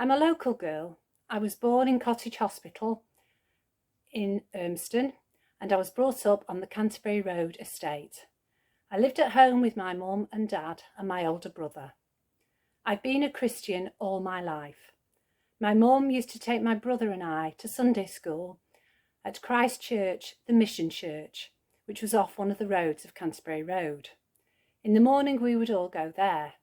I'm a local girl. I was born in Cottage Hospital in Urmston, and I was brought up on the Canterbury Road estate. I lived at home with my mum and dad and my older brother. I've been a Christian all my life. My mum used to take my brother and I to Sunday school at Christ Church, the Mission Church, which was off one of the roads of Canterbury Road. In the morning we would all go there.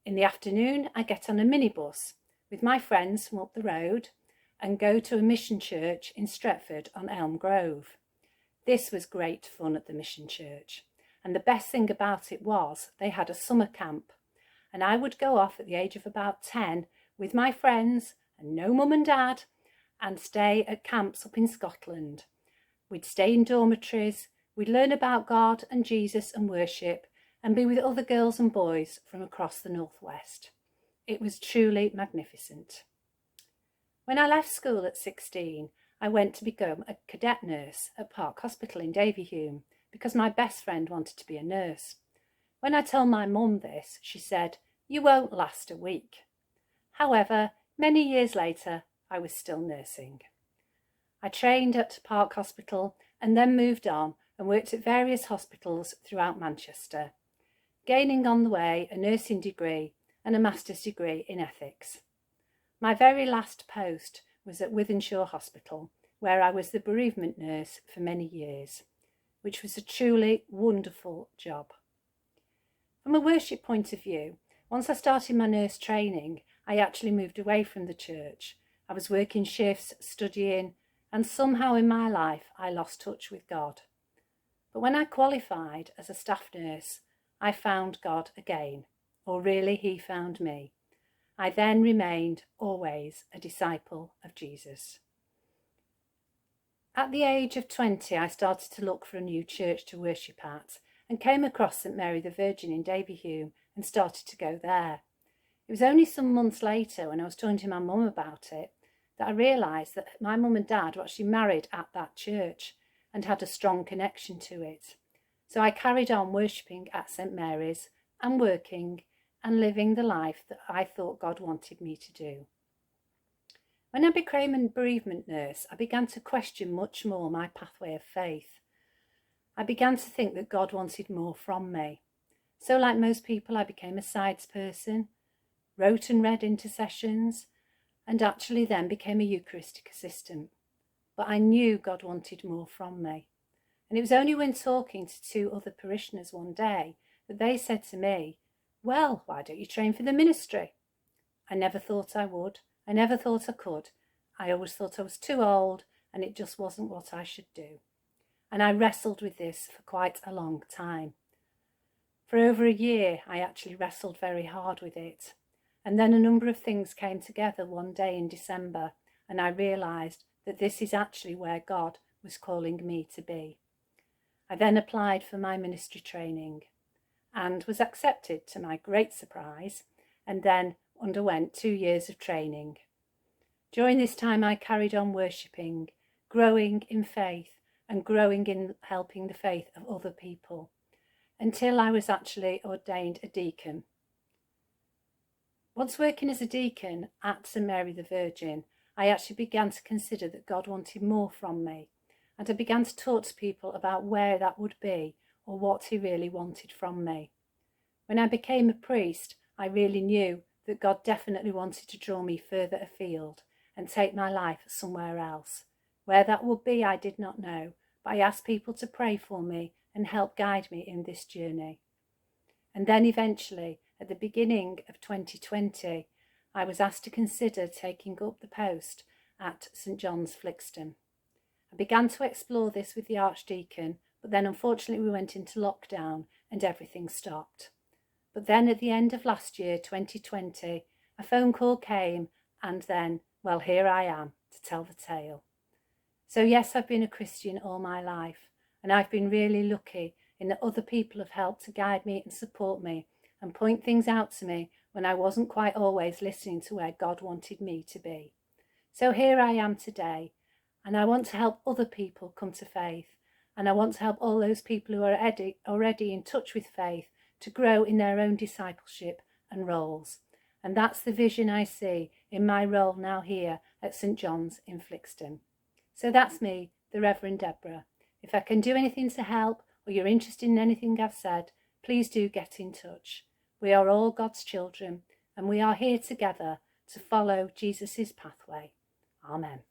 In the afternoon I get on a minibus with my friends from up the road and go to a mission church in Stretford on Elm Grove. This was great fun at the mission church, and the best thing about it was they had a summer camp, and I would go off at the age of about 10 with my friends and no mum and dad and stay at camps up in Scotland. We'd stay in dormitories, we'd learn about God and Jesus and worship and be with other girls and boys from across the northwest. It was truly magnificent. When I left school at 16, I went to become a cadet nurse at Park Hospital in Davyhulme because my best friend wanted to be a nurse. When I told my mum this, she said, "You won't last a week." However, many years later, I was still nursing. I trained at Park Hospital and then moved on and worked at various hospitals throughout Manchester, gaining on the way a nursing degree and a master's degree in ethics. My very last post was at Wythenshawe Hospital, where I was the bereavement nurse for many years, which was a truly wonderful job. From a worship point of view, once I started my nurse training, I actually moved away from the church. I was working shifts, studying, and somehow in my life I lost touch with God. But when I qualified as a staff nurse, I found God again, or really He found me. I then remained always a disciple of Jesus. At the age of 20, I started to look for a new church to worship at and came across St Mary the Virgin in Davyhulme and started to go there. It was only some months later, when I was talking to my mum about it, that I realised that my mum and dad were actually married at that church and had a strong connection to it. So I carried on worshipping at St Mary's and working and living the life that I thought God wanted me to do. When I became a bereavement nurse, I began to question much more my pathway of faith. I began to think that God wanted more from me. So like most people, I became a sides person, wrote and read intercessions, and actually then became a Eucharistic assistant. But I knew God wanted more from me. And it was only when talking to two other parishioners one day that they said to me, "Well, why don't you train for the ministry?" I never thought I would. I never thought I could. I always thought I was too old and it just wasn't what I should do. And I wrestled with this for quite a long time. For over a year, I actually wrestled very hard with it. And then a number of things came together one day in December, and I realised that this is actually where God was calling me to be. I then applied for my ministry training and was accepted to my great surprise, and then underwent 2 years of training. During this time I carried on worshipping, growing in faith and growing in helping the faith of other people, until I was actually ordained a deacon. Once working as a deacon at St Mary the Virgin, I actually began to consider that God wanted more from me, and I began to talk to people about where that would be or what He really wanted from me. When I became a priest, I really knew that God definitely wanted to draw me further afield and take my life somewhere else. Where that would be, I did not know, but I asked people to pray for me and help guide me in this journey. And then eventually, at the beginning of 2020, I was asked to consider taking up the post at St John's, Flixton. I began to explore this with the Archdeacon, but then unfortunately we went into lockdown and everything stopped. But then at the end of last year, 2020, a phone call came, and then, well, here I am to tell the tale. So yes, I've been a Christian all my life, and I've been really lucky in that other people have helped to guide me and support me and point things out to me when I wasn't quite always listening to where God wanted me to be. So here I am today, and I want to help other people come to faith, and I want to help all those people who are already in touch with faith to grow in their own discipleship and roles. And that's the vision I see in my role now here at St John's in Flixton. So that's me, the Reverend Debra. If I can do anything to help, or you're interested in anything I've said, please do get in touch. We are all God's children, and we are here together to follow Jesus' pathway. Amen.